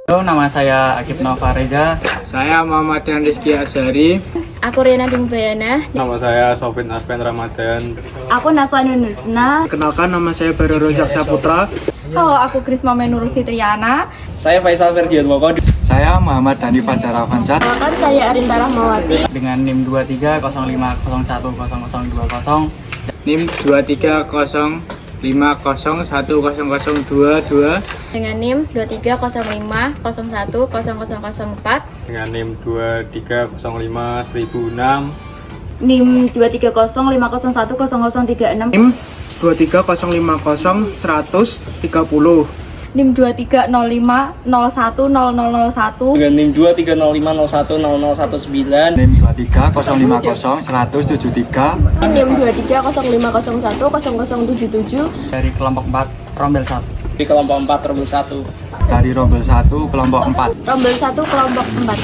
Halo, nama saya Akib Nova Reza. Saya Muhammad Rizky Azhari. Aku Riana Dumbrayana. Nama saya Sofin Arfen Ramadan. Aku Naswa Nunusna. Kenalkan, nama saya Bara Rozak Saputra. Halo, aku Krisma Menurul Fitriana. Saya Faisal Ferdian Woko Saya Muhammad Dani Fajar Avanza. Kenalkan, saya Arinda Rahmawati. dengan NIM 2305010020. NIM 2305010022. Dengan NIM 2305010004. Dengan NIM 23051006. NIM 2305010036. NIM 23050130. NIM 2305010001. Dengan NIM 2305010019. NIM 23050173. NIM 2305010077. Dari kelompok 4 Rombel 1. Di kelompok 4 Rombel 1. Dari Rombel 1 kelompok 4. Rombel 1 kelompok 4.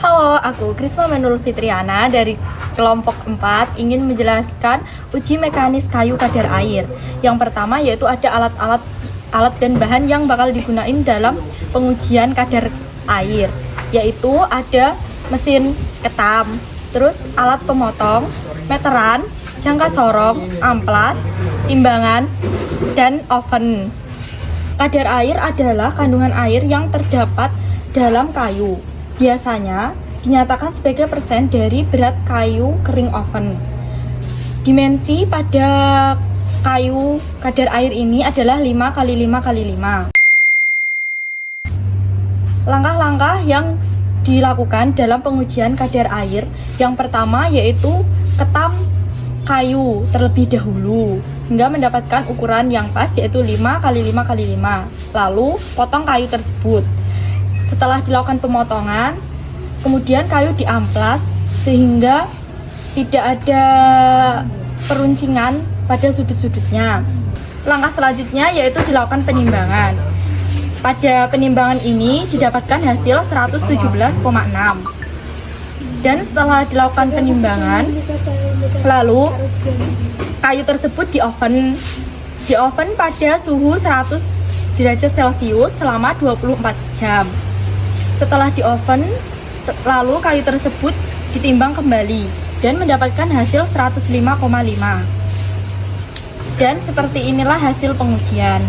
Halo, aku Krisma Menurul Fitriana dari kelompok 4 ingin menjelaskan uji mekanis kayu kadar air. Yang pertama yaitu ada alat dan bahan yang bakal digunain dalam pengujian kadar air, yaitu ada mesin ketam, terus alat pemotong, meteran, jangka sorong, amplas, timbangan, dan oven. Kadar air adalah kandungan air yang terdapat dalam kayu. Biasanya dinyatakan sebagai persen dari berat kayu kering oven. Dimensi pada kayu kadar air ini adalah 5x5x5. Langkah-langkah yang dilakukan dalam pengujian kadar air, yang pertama yaitu ketam kayu terlebih dahulu hingga mendapatkan ukuran yang pas, yaitu 5x5x5. Lalu potong kayu tersebut. Setelah dilakukan pemotongan, kemudian kayu diamplas sehingga tidak ada peruncingan pada sudut-sudutnya. Langkah selanjutnya yaitu dilakukan penimbangan. Pada penimbangan ini didapatkan hasil 117,6. Dan setelah dilakukan penimbangan, lalu kayu tersebut di oven pada suhu 100 derajat Celcius selama 24 jam. Setelah di oven, lalu kayu tersebut ditimbang kembali dan mendapatkan hasil 105,5. Dan seperti inilah hasil pengujian.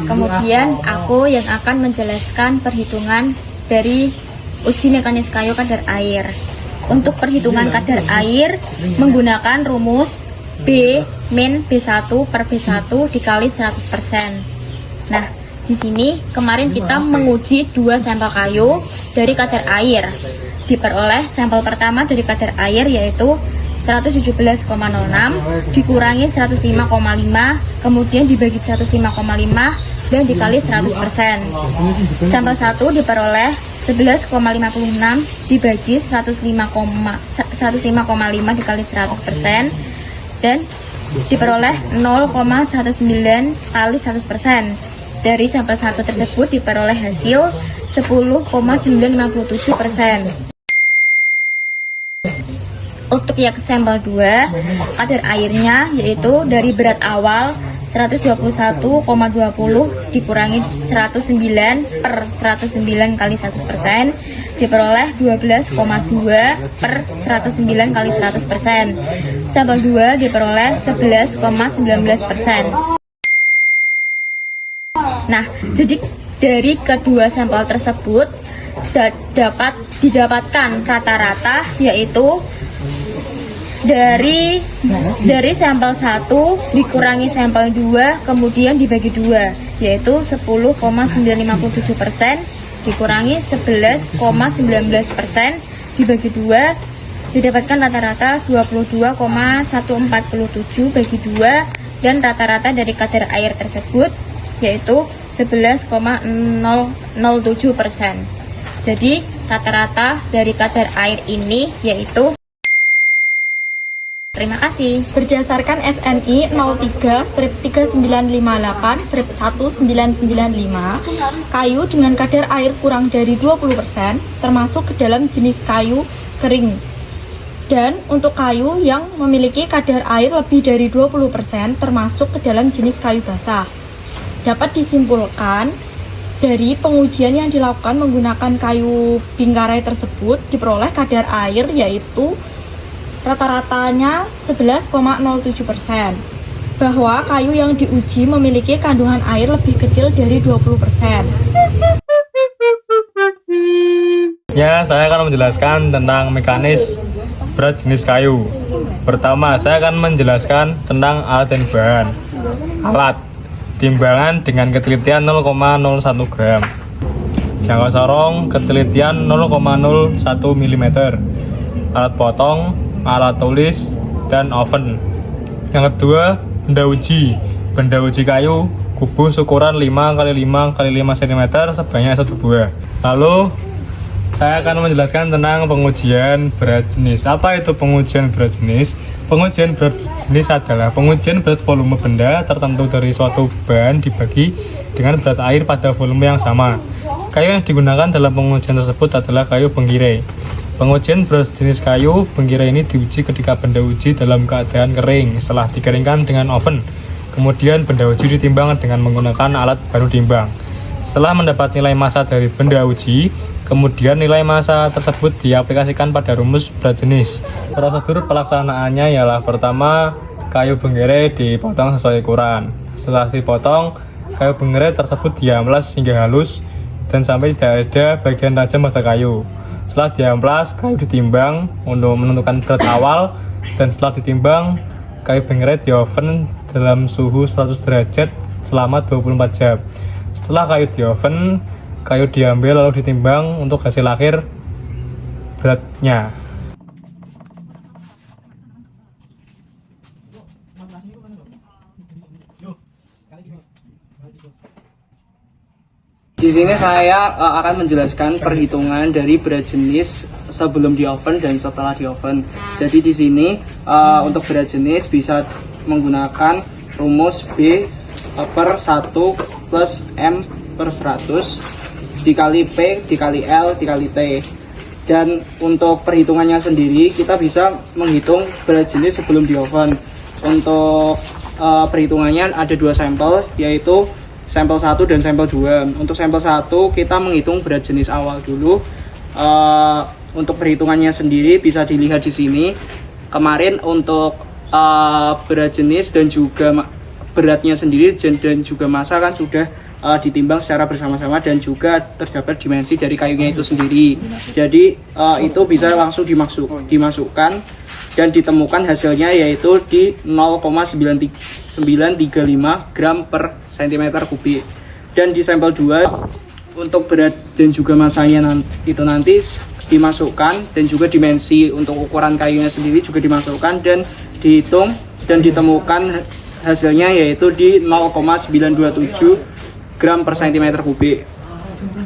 Kemudian aku yang akan menjelaskan perhitungan dari uji mekanis kayu kadar air. Untuk perhitungan kadar air menggunakan rumus B min B1 per B1 dikali 100%. Nah, di sini kemarin kita menguji 2 sampel kayu dari kadar air. Diperoleh sampel pertama dari kadar air yaitu 117,06 dikurangi 105,5, kemudian dibagi 105,5 dan dikali 100%. Sampel 1 diperoleh 11,56 dibagi 105,5 dikali 100% dan diperoleh 0,19 kali 100%. Dari sampel 1 tersebut diperoleh hasil 10,957%. Untuk yang sampel 2, kadar airnya yaitu dari berat awal 121,20 dikurangi 109 per 109 kali 100% diperoleh 12,2 per 109 kali 100%. Sampel 2 diperoleh 11,19%. Nah, jadi dari kedua sampel tersebut dapat didapatkan rata-rata yaitu dari sampel 1 dikurangi sampel 2 kemudian dibagi 2 yaitu 10,957% dikurangi 11,19% dibagi 2 didapatkan rata-rata 22,147 bagi 2 dan rata-rata dari kadar air tersebut yaitu 11,007%. Jadi rata-rata dari kadar air ini yaitu. Terima kasih. Berdasarkan SNI 03-3958-1995, kayu dengan kadar air kurang dari 20% termasuk ke dalam jenis kayu kering. Dan untuk kayu yang memiliki kadar air lebih dari 20% termasuk ke dalam jenis kayu basah. Dapat disimpulkan dari pengujian yang dilakukan menggunakan kayu bingkarai tersebut diperoleh kadar air yaitu rata-ratanya 11,07%. Bahwa kayu yang diuji memiliki kandungan air lebih kecil dari 20%. Ya, saya akan menjelaskan tentang mekanis berat jenis kayu. Pertama, saya akan menjelaskan tentang alat dan bahan. Alat timbangan dengan ketelitian 0,01 gram. Jangkau sorong ketelitian 0,01 mm. Alat potong, alat tulis, dan oven. Yang kedua, benda uji. Benda uji kayu kubus ukuran 5x5x5 cm sebanyak 1 buah. Lalu saya akan menjelaskan tentang pengujian berat jenis. Apa itu pengujian berat jenis? Pengujian berat jenis adalah pengujian berat volume benda tertentu dari suatu bahan dibagi dengan berat air pada volume yang sama. Kayu yang digunakan dalam pengujian tersebut adalah kayu bengkirai. Pengujian berat jenis kayu bengkirai ini diuji ketika benda uji dalam keadaan kering setelah dikeringkan dengan oven. Kemudian benda uji ditimbang dengan menggunakan alat baru timbang. Setelah mendapat nilai massa dari benda uji, kemudian nilai massa tersebut diaplikasikan pada rumus berat jenis. Prosedur pelaksanaannya ialah pertama, kayu bengkirai dipotong sesuai ukuran. Setelah dipotong, kayu bengkirai tersebut diamplas hingga halus dan sampai tidak ada bagian tajam pada kayu. Setelah diamplas, kayu ditimbang untuk menentukan berat awal, dan setelah ditimbang, kayu bengkirai di oven dalam suhu 100 derajat selama 24 jam. Setelah kayu di oven, kayu diambil lalu ditimbang untuk hasil akhir beratnya. Di sini saya akan menjelaskan perhitungan dari berat jenis sebelum di oven dan setelah di oven. Jadi di sini untuk berat jenis bisa menggunakan rumus B per 1 plus M per 100 dikali P dikali L dikali T. Dan untuk perhitungannya sendiri kita bisa menghitung berat jenis sebelum di oven. Untuk perhitungannya ada 2 sampel, yaitu sampel 1 dan sampel 2. Untuk sampel 1 kita menghitung berat jenis awal dulu. Untuk perhitungannya sendiri bisa dilihat di sini. Kemarin untuk berat jenis dan juga beratnya sendiri dan juga massa kan sudah ditimbang secara bersama-sama dan juga terdapat dimensi dari kayunya itu sendiri. Jadi itu bisa langsung dimasukkan dan ditemukan hasilnya yaitu di 0,935 gram per cm kubik. Dan di sampel 2 untuk berat dan juga massanya itu nanti dimasukkan dan juga dimensi untuk ukuran kayunya sendiri juga dimasukkan dan dihitung dan ditemukan hasilnya yaitu di 0,927 gram per cm kubik.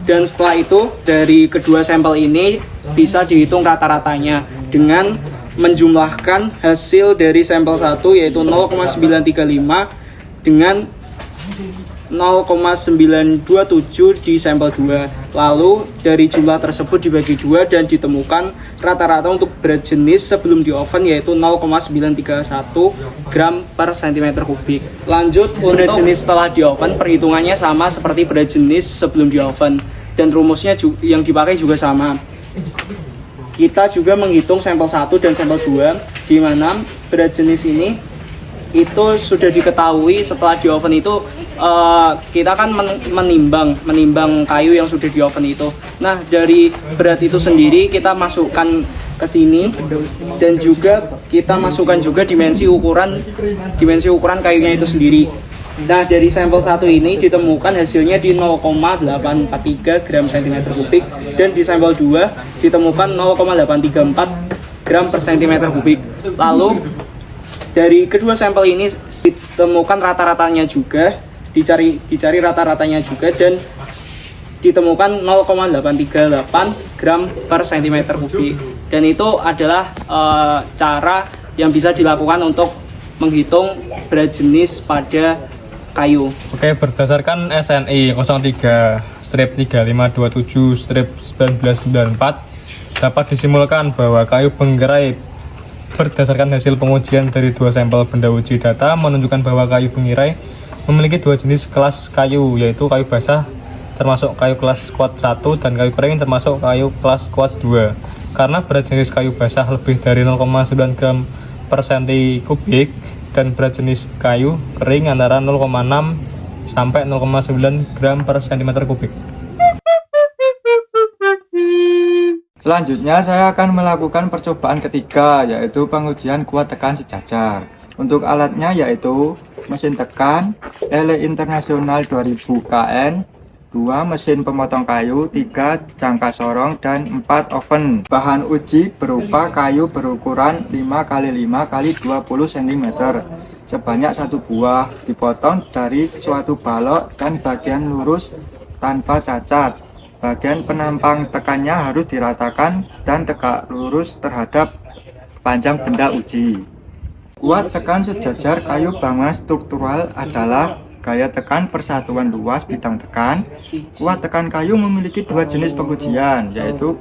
Dan setelah itu dari kedua sampel ini bisa dihitung rata-ratanya dengan menjumlahkan hasil dari sampel 1 yaitu 0,935 dengan 0,927 di sampel 2. Lalu dari jumlah tersebut dibagi 2 dan ditemukan rata-rata untuk berat jenis sebelum di oven yaitu 0,931 gram per cm kubik. Lanjut untuk berat jenis setelah di oven, perhitungannya sama seperti berat jenis sebelum di oven dan rumusnya yang dipakai juga sama. Kita juga menghitung sampel 1 dan sampel 2 di mana berat jenis ini itu sudah diketahui setelah di oven itu kita kan menimbang kayu yang sudah di oven itu. Nah, dari berat itu sendiri kita masukkan ke sini dan juga kita masukkan juga dimensi ukuran kayunya itu sendiri. Nah, dari sampel 1 ini ditemukan hasilnya di 0,843 gram cm kubik dan di sampel 2 ditemukan 0,834 gram per centimeter kubik. Lalu dari kedua sampel ini ditemukan rata-ratanya juga, dicari rata-ratanya juga, dan ditemukan 0,838 gram per centimeter kubik. Dan itu adalah cara yang bisa dilakukan untuk menghitung berat jenis pada kayu. Oke, berdasarkan SNI 03-3527-1994 dapat disimpulkan bahwa kayu bengkerai berdasarkan hasil pengujian dari dua sampel benda uji data menunjukkan bahwa kayu bengkerai memiliki dua jenis kelas kayu, yaitu kayu basah termasuk kayu kelas kuat 1 dan kayu kering termasuk kayu kelas kuat 2. Karena berat jenis kayu basah lebih dari 0,9 gram per cm kubik dan berat jenis kayu kering antara 0,6 sampai 0,9 gram per cm kubik. Selanjutnya saya akan melakukan percobaan ketiga, yaitu pengujian kuat tekan sejajar. Untuk alatnya yaitu mesin tekan LE Internasional 2000 KN, 2 mesin pemotong kayu, 3 jangka sorong, dan 4 oven. Bahan uji berupa kayu berukuran 5x5x20 cm sebanyak 1 buah, dipotong dari suatu balok dan bagian lurus tanpa cacat. Bagian penampang tekannya harus diratakan dan tegak lurus terhadap panjang benda uji. Kuat tekan sejajar kayu bangunan struktural adalah gaya tekan persatuan luas bidang tekan. Kuat tekan kayu memiliki dua jenis pengujian, yaitu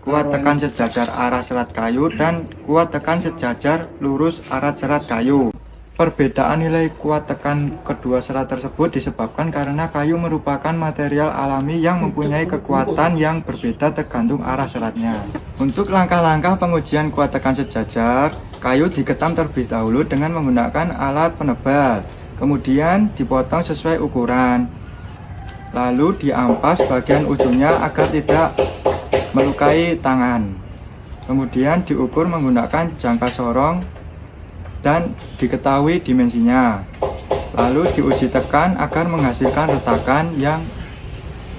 kuat tekan sejajar arah serat kayu dan kuat tekan sejajar lurus arah serat kayu. Perbedaan nilai kuat tekan kedua serat tersebut disebabkan karena kayu merupakan material alami yang mempunyai kekuatan yang berbeda tergantung arah seratnya. Untuk langkah-langkah pengujian kuat tekan sejajar, kayu diketam terlebih dahulu dengan menggunakan alat penebal. Kemudian dipotong sesuai ukuran, lalu diampas bagian ujungnya agar tidak melukai tangan. Kemudian diukur menggunakan jangka sorong dan diketahui dimensinya. Lalu diuji tekan agar menghasilkan retakan yang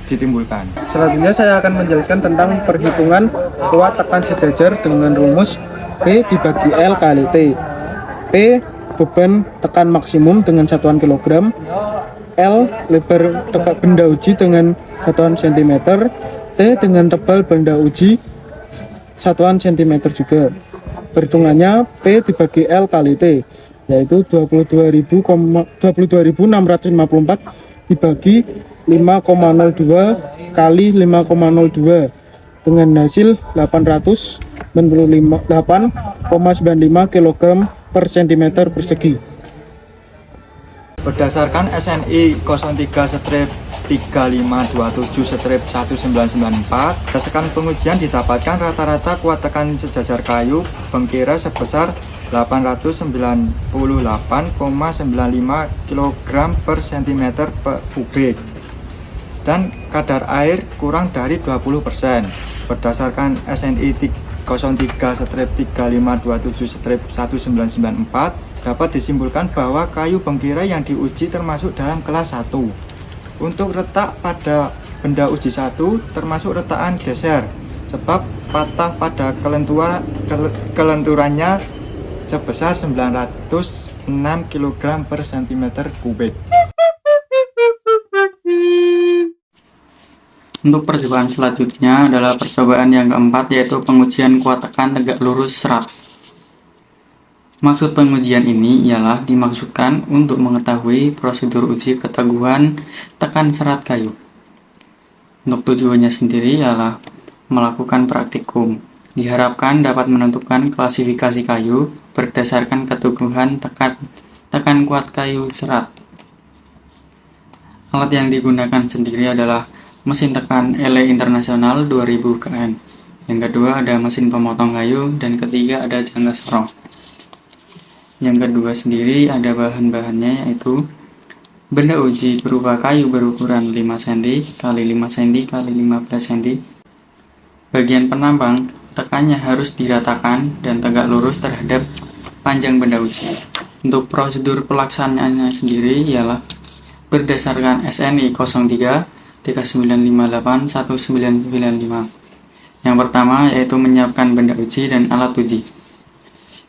ditimbulkan. Selanjutnya saya akan menjelaskan tentang perhitungan kuat tekan sejajar dengan rumus P dibagi L kali T. P beban tekan maksimum dengan satuan kilogram, L lebar tekan benda uji dengan satuan cm, T dengan tebal benda uji satuan cm juga. Perhitungannya P dibagi L kali T, yaitu 22.654 dibagi 5,02 kali 5,02 dengan hasil 895,95 kg per cm persegi. Berdasarkan SNI 03-3527-1994, berdasarkan pengujian didapatkan rata-rata kuat tekan sejajar kayu bengkerai sebesar 898,95 kg per cm kubik dan kadar air kurang dari 20%. Berdasarkan SNI 03-3527-1994 dapat disimpulkan bahwa kayu bengkerai yang diuji termasuk dalam kelas 1. Untuk retak pada benda uji 1 termasuk retakan geser sebab patah pada kelenturannya sebesar 906 kg per cm kubik. Untuk percobaan selanjutnya adalah percobaan yang keempat, yaitu pengujian kuat tekan tegak lurus serat. Maksud pengujian ini ialah dimaksudkan untuk mengetahui prosedur uji keteguhan tekan serat kayu. Untuk tujuannya sendiri ialah melakukan praktikum. Diharapkan dapat menentukan klasifikasi kayu berdasarkan keteguhan tekan kuat kayu serat. Alat yang digunakan sendiri adalah mesin tekan LE Internasional 2000 KN. Yang kedua ada mesin pemotong kayu, dan ketiga ada jangka sorong. Yang kedua sendiri ada bahan-bahannya, yaitu benda uji berupa kayu berukuran 5 cm x 5 cm x 15 cm. Bagian penampang tekannya harus diratakan dan tegak lurus terhadap panjang benda uji. Untuk prosedur pelaksanaannya sendiri ialah berdasarkan SNI 03 3958 1995, Yang pertama yaitu menyiapkan benda uji dan alat uji.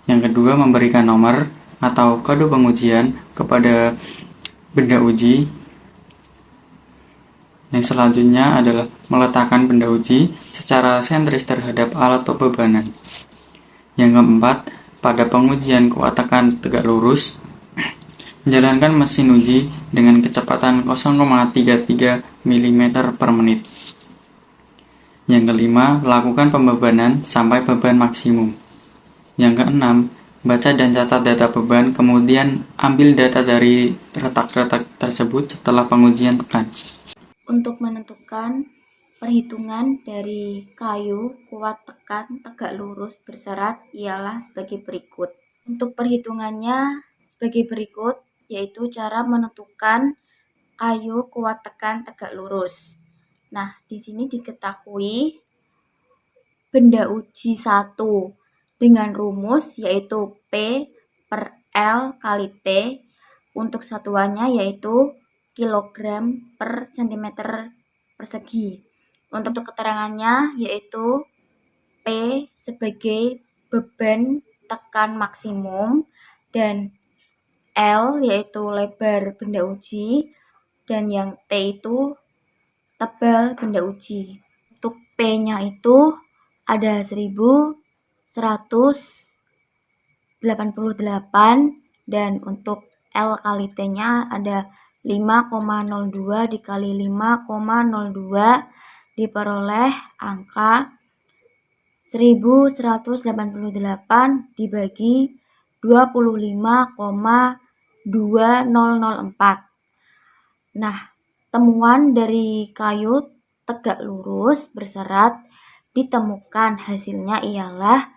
Yang kedua memberikan nomor atau kode pengujian kepada benda uji. Yang selanjutnya adalah meletakkan benda uji secara sentris terhadap alat pembebanan. Yang keempat, pada pengujian kuat tekan tegak lurus, menjalankan mesin uji dengan kecepatan 0,33 mm per menit. Yang kelima, lakukan pembebanan sampai beban maksimum. Yang keenam, baca dan catat data beban, kemudian ambil data dari retak-retak tersebut setelah pengujian tekan. Untuk menentukan perhitungan dari kayu kuat tekan tegak lurus berserat ialah sebagai berikut. Untuk perhitungannya sebagai berikut, yaitu cara menentukan kayu kuat tekan tegak lurus. Nah, di sini diketahui benda uji 1 dengan rumus yaitu P per L kali T, untuk satuannya yaitu kilogram per sentimeter persegi. Untuk keterangannya yaitu P sebagai beban tekan maksimum dan L yaitu lebar benda uji dan yang T itu tebal benda uji. Untuk P-nya itu ada 1188 dan untuk L kali T-nya ada 5,02 dikali 5,02 diperoleh angka 1188 dibagi 25,2004. Nah, temuan dari kayu tegak lurus berserat ditemukan hasilnya ialah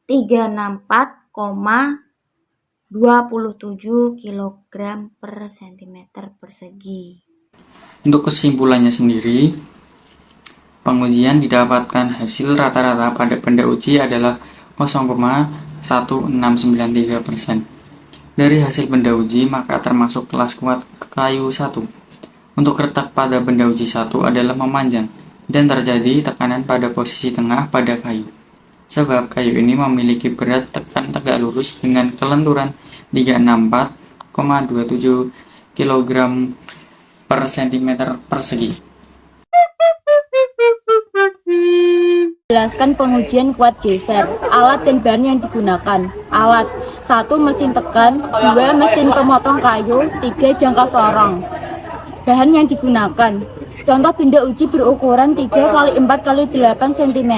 364,27 kg per cm persegi. Untuk kesimpulannya sendiri, pengujian didapatkan hasil rata-rata pada benda uji adalah 0,1693%. Dari hasil benda uji, maka termasuk kelas kuat kayu 1. Untuk retak pada benda uji 1 adalah memanjang dan terjadi tekanan pada posisi tengah pada kayu. Sebab kayu ini memiliki berat tekan tegak lurus dengan kelenturan 364,27 kg per cm persegi. Jelaskan pengujian kuat geser, alat dan bahan yang digunakan. Alat 1 mesin tekan, 2 mesin pemotong kayu, 3 jangka sorong. Bahan yang digunakan, contoh benda uji berukuran 3 x 4 x 8 cm.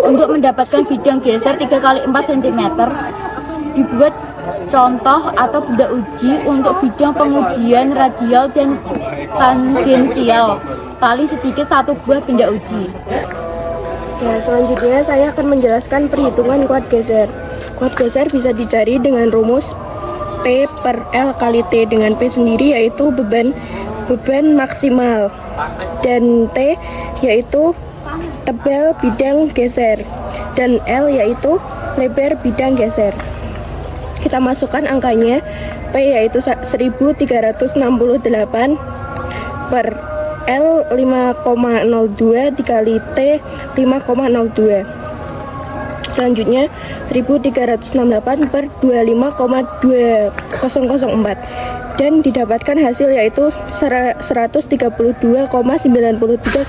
Untuk mendapatkan bidang geser 3 x 4 cm, dibuat contoh atau benda uji untuk bidang pengujian radial dan tangensial. Paling sedikit 1 buah benda uji. Ya, selanjutnya saya akan menjelaskan perhitungan kuat geser. Kuat geser bisa dicari dengan rumus P per L kali T, dengan P sendiri yaitu beban maksimal dan T yaitu tebal bidang geser dan L yaitu lebar bidang geser. Kita masukkan angkanya. P yaitu 1368 per L 5,02 dikali T 5,02. Selanjutnya 1368 per 25,2004 dan didapatkan hasil yaitu 132,93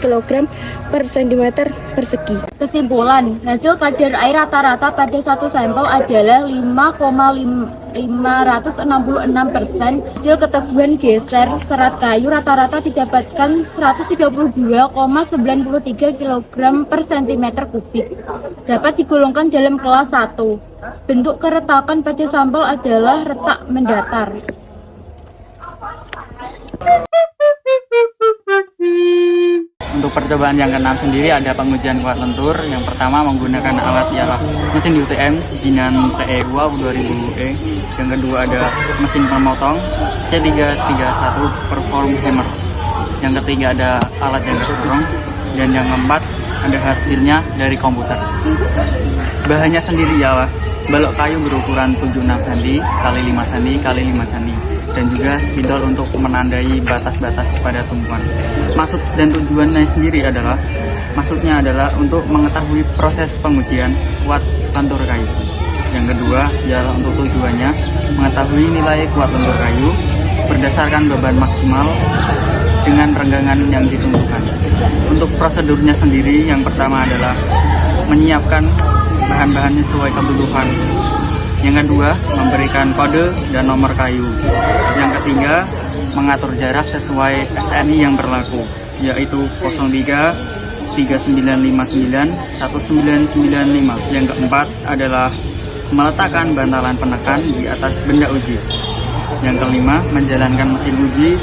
kg per cm persegi. Kesimpulan, hasil kadar air rata-rata pada satu sampel adalah 5,566%. Hasil keteguhan geser serat kayu rata-rata didapatkan 132,93 kg per cm kubik. Dapat digolongkan dalam kelas 1. Bentuk keretakan pada sampel adalah retak mendatar. Untuk percobaan yang keenam sendiri ada pengujian kuat lentur. Yang pertama menggunakan alat ialah mesin UTM dengan TE 2000E. Yang kedua ada mesin pemotong C331 perform hammer. Yang ketiga ada alat jangka sorong. Dan yang keempat ada hasilnya dari komputer. Bahannya sendiri ialah balok kayu berukuran 76 cm x 5 cm x 5 cm. dan juga spidol untuk menandai batas-batas pada tumpuan. Maksud dan tujuannya sendiri adalah untuk mengetahui proses pengujian kuat lentur kayu. Yang kedua ialah untuk tujuannya mengetahui nilai kuat lentur kayu berdasarkan beban maksimal dengan renggangan yang ditentukan. Untuk prosedurnya sendiri, yang pertama adalah menyiapkan bahan-bahan sesuai kebutuhan. Yang kedua, memberikan kode dan nomor kayu. Yang ketiga, mengatur jarak sesuai SNI yang berlaku, yaitu 03 3959 1995. Yang keempat adalah meletakkan bantalan penekan di atas benda uji. Yang kelima, menjalankan mesin uji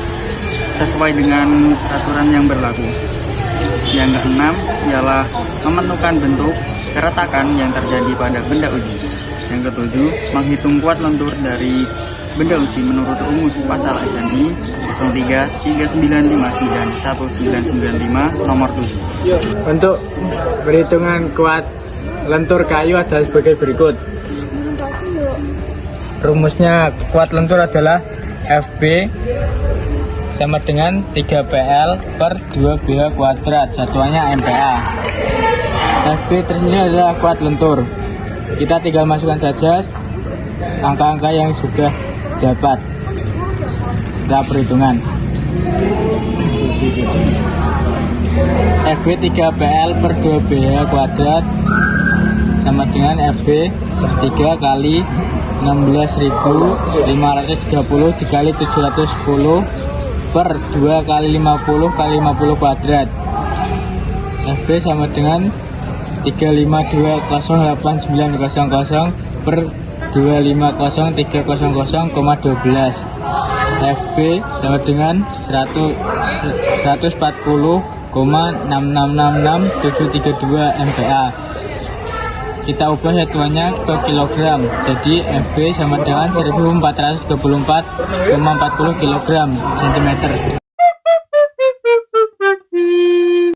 sesuai dengan aturan yang berlaku. Yang keenam ialah menentukan bentuk keretakan yang terjadi pada benda uji. Yang ketujuh, menghitung kuat lentur dari benda uji menurut rumus pasal SNI 03 3959 1995 nomor 7. Untuk perhitungan kuat lentur kayu adalah sebagai berikut. Rumusnya kuat lentur adalah FB sama dengan 3PL per 2BH kuadrat, satuannya MPa. FB tersini adalah kuat lentur. Kita tinggal masukkan saja angka-angka yang sudah dapat setelah perhitungan. FB 3PL per 2BH kuadrat sama dengan FB 3 kali 16.530 dikali 710 per 2 kali 50 kali 50 kuadrat. FB sama dengan 352089000 per 250300,12. FB sama dengan 140,6666732 MPa. Kita ubah satuannya ke kilogram, jadi FB sama dengan 1434,40 kg cm.